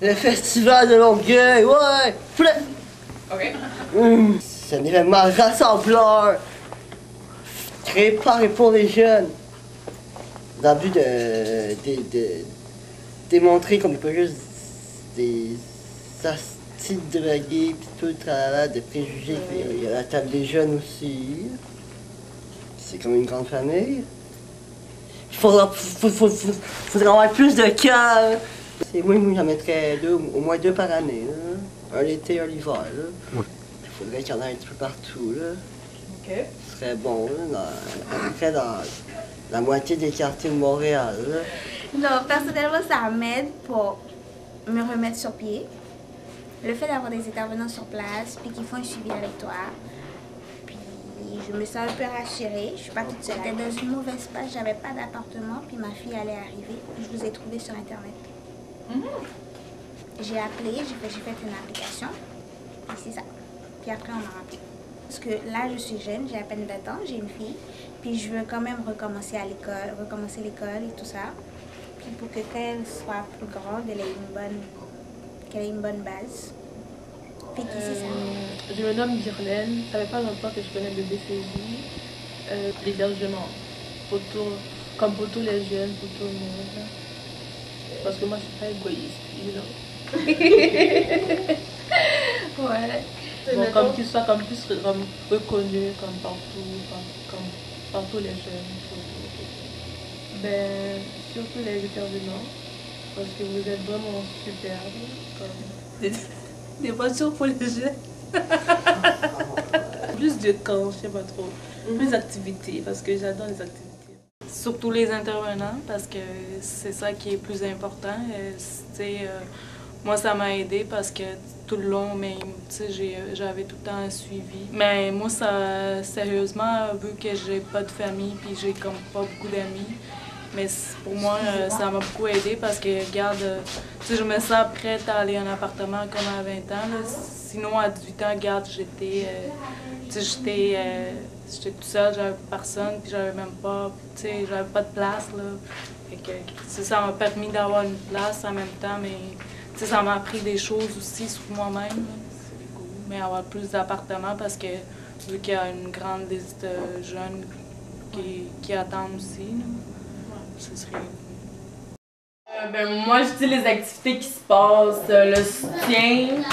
Le festival de Longueuil, ouais! OK. C'est un événement rassembleur, créé par et pour les jeunes, dans le but de démontrer qu'on n'est pas juste des astis drogués pis tout le tralala de préjugés, il y a la table des jeunes aussi. C'est comme une grande famille. Il faudrait avoir plus de cas. Moi, j'en mettrais au moins 2 par année. Là. Un l'été, un l'hiver. Il faudrait qu'il y en ait un petit peu partout. Là. OK. Ce serait bon, là, à peu près dans la moitié des quartiers de Montréal. Là. Non, personnellement, ça m'aide pour me remettre sur pied. Le fait d'avoir des intervenants sur place, puis qui font un suivi avec toi. Puis je me sens un peu rassurée. Je suis pas toute seule. J'étais dans une mauvaise passe, j'avais pas d'appartement, puis ma fille allait arriver. Je vous ai trouvé sur Internet. J'ai appelé, j'ai fait une application. Et c'est ça. Puis après, on m'a rappelé. Parce que là, je suis jeune, j'ai à peine 20 ans, j'ai une fille. Puis je veux quand même recommencer l'école et tout ça. Puis pour que quand elle soit plus grande, qu'elle ait une bonne base. Puis c'est ça. Je me nomme Guirlaine, ça fait pas longtemps que je connais le BCJ. L'hébergement, comme pour tous les jeunes, pour tout le monde. Parce que moi je suis pas égoïste, ouais. Bon, comme qu'ils soient plus reconnus comme partout les jeunes. Ben, surtout les intervenants, parce que vous êtes vraiment superbes. Des voitures pour les jeunes. Plus de camps, je sais pas trop. Plus d'activités, parce que j'adore les activités. Surtout les intervenants, parce que c'est ça qui est plus important. Moi, ça m'a aidé parce que tout le long, j'avais tout le temps un suivi. Mais moi, sérieusement, vu que j'ai pas de famille puis j'ai comme pas beaucoup d'amis, mais pour moi, ça m'a beaucoup aidé parce que, regarde, je me sens prête à aller en appartement comme à 20 ans. Là. Sinon, à 18 ans, regarde, j'étais toute seule, j'avais personne, puis j'avais même pas, j'avais pas de place, là. Fait que, ça m'a permis d'avoir une place en même temps, mais ça m'a appris des choses aussi sur moi-même. C'est cool. Mais avoir plus d'appartements parce que, vu qu'il y a une grande liste de jeunes qui attendent aussi, là, ce serait... Moi, je dis les activités qui se passent, le soutien,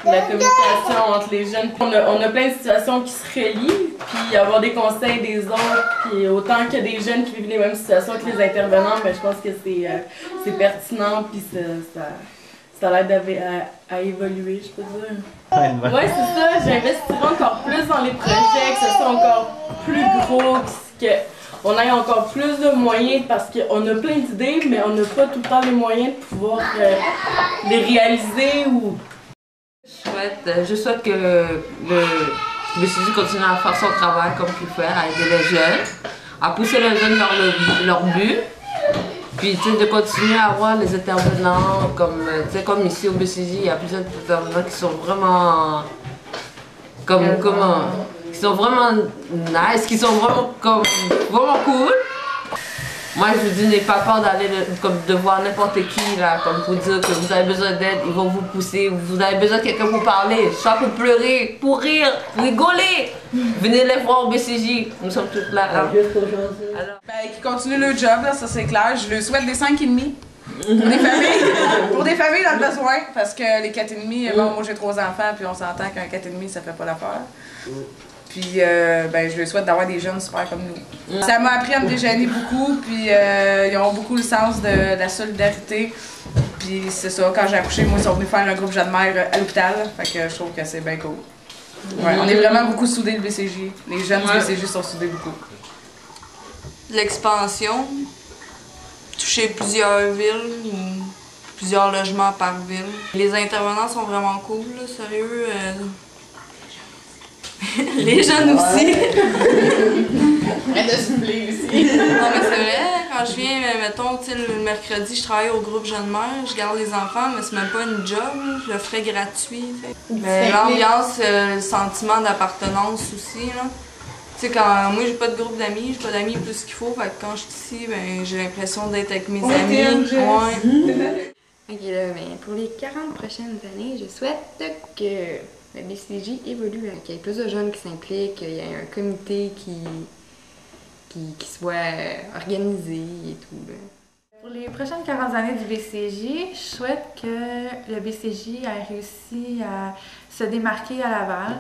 la communication entre les jeunes. On a plein de situations qui se relient, puis avoir des conseils des autres, puis autant qu'il y a des jeunes qui vivent les mêmes situations que les intervenants, mais je pense que c'est pertinent, puis ça l'aide à évoluer, je peux dire. Ouais, c'est ça, j'investirai encore plus dans les projets, que ce soit encore plus gros, qu'on ait encore plus de moyens parce qu'on a plein d'idées, mais on n'a pas tout le temps les moyens de pouvoir les réaliser ou... Je souhaite que le BCJ continue à faire son travail comme il fait, à aider les jeunes, à pousser les jeunes vers leur but, puis de continuer à avoir les intervenants comme ici au BCJ, il y a plusieurs intervenants qui sont vraiment qui sont vraiment nice, qui sont vraiment cool. Moi je vous dis, n'ayez pas peur de voir n'importe qui là, comme pour dire que vous avez besoin d'aide, ils vont vous pousser, vous avez besoin de quelqu'un pour parler, soit pour pleurer, pour rire, pour rigoler. Venez les voir au BCJ, nous sommes toutes là. Hein. Alors, qu'ils continuent le job, là, ça c'est clair. Je leur souhaite des 5,5. Pour des familles dans le besoin, parce que les 4,5, bon, moi j'ai 3 enfants, puis on s'entend qu'un 4,5 ça fait pas l'affaire. Puis je leur souhaite d'avoir des jeunes super comme nous. Ça m'a appris à me déjeuner beaucoup, puis ils ont beaucoup le sens de la solidarité. Puis c'est ça, quand j'ai accouché, moi ils sont venus faire un groupe jeune mère à l'hôpital, fait que je trouve que c'est bien cool. Ouais, on est vraiment beaucoup soudés le BCJ. Les jeunes du BCJ sont soudés beaucoup. L'expansion, toucher plusieurs villes, plusieurs logements par ville. Les intervenants sont vraiment cool, là, sérieux. Les jeunes aussi. Arrête de souffler aussi. Non mais c'est vrai, quand je viens, mettons, le mercredi, je travaille au groupe Jeune Mère, je garde les enfants, mais c'est même pas une job, je le ferais gratuit. L'ambiance, le sentiment d'appartenance aussi, là. Tu sais, quand moi j'ai pas de groupe d'amis, j'ai pas d'amis plus qu'il faut, fait que quand je suis ici, j'ai l'impression d'être avec mes amis. Ouais. Ok, là, Pour les 40 prochaines années, je souhaite que le BCJ évolue, qu'il y ait plus de jeunes qui s'impliquent, qu'il y ait un comité qui soit organisé et tout. Pour les prochaines 40 années du BCJ, je souhaite que le BCJ ait réussi à se démarquer à Laval,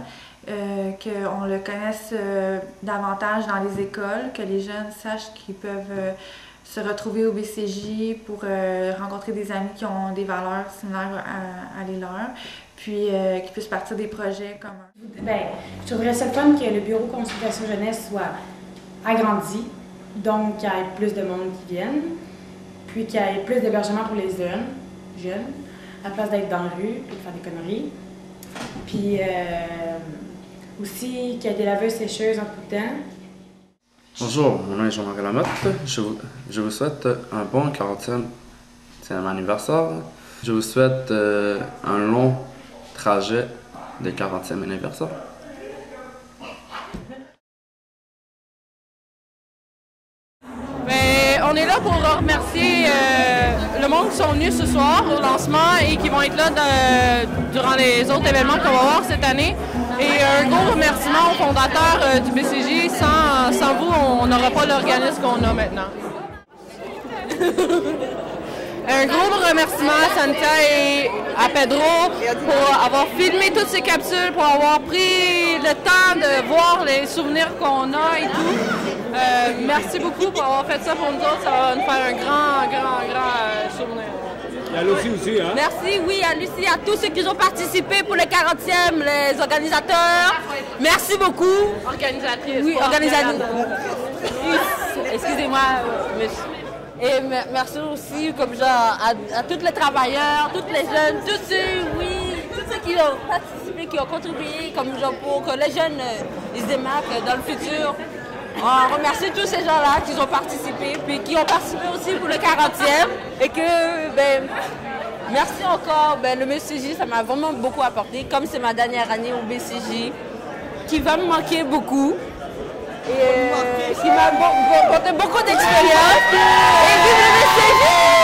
qu'on le connaisse davantage dans les écoles, que les jeunes sachent qu'ils peuvent se retrouver au BCJ pour rencontrer des amis qui ont des valeurs similaires à les leurs, puis qu'ils puissent partir des projets communs. Bien, je trouverais ça le fun que le bureau consultation jeunesse soit agrandi, donc qu'il y ait plus de monde qui vienne, puis qu'il y ait plus d'hébergement pour les jeunes, à la place d'être dans la rue et de faire des conneries. Puis aussi qu'il y ait des laveuses sécheuses en tout temps. Bonjour, mon nom est Jean-Marie Lamotte. Je vous souhaite un bon 40e anniversaire. Je vous souhaite un long trajet de 40e anniversaire. On est là pour remercier le monde qui sont venus ce soir au lancement et qui vont être là durant les autres événements qu'on va avoir cette année. Et un gros remerciement aux fondateurs du BCJ. Sans vous, on n'aura pas l'organisme qu'on a maintenant. Un gros remerciement à Santa et à Pedro pour avoir filmé toutes ces capsules, pour avoir pris le temps de voir les souvenirs qu'on a et tout. Merci beaucoup pour avoir fait ça pour nous autres. Ça va nous faire un grand souvenir. Et à Lucie aussi, hein? Merci, oui, à Lucie, à tous ceux qui ont participé pour les 40e, les organisateurs. Merci beaucoup. Organisatrice. Oui, organisatrice. Excusez-moi, monsieur. Et merci aussi, comme genre, à tous les travailleurs, toutes les jeunes, tous ceux qui ont participé, qui ont contribué, comme genre, pour que les jeunes ils se démarquent dans le futur. On remercie tous ces gens-là qui ont participé, puis qui ont participé aussi pour le 40e. Et que, merci encore, le BCJ, ça m'a vraiment beaucoup apporté, comme c'est ma dernière année au BCJ, qui va me manquer beaucoup. Et qui m'a apporté beaucoup d'expérience. Et vive le BCJ!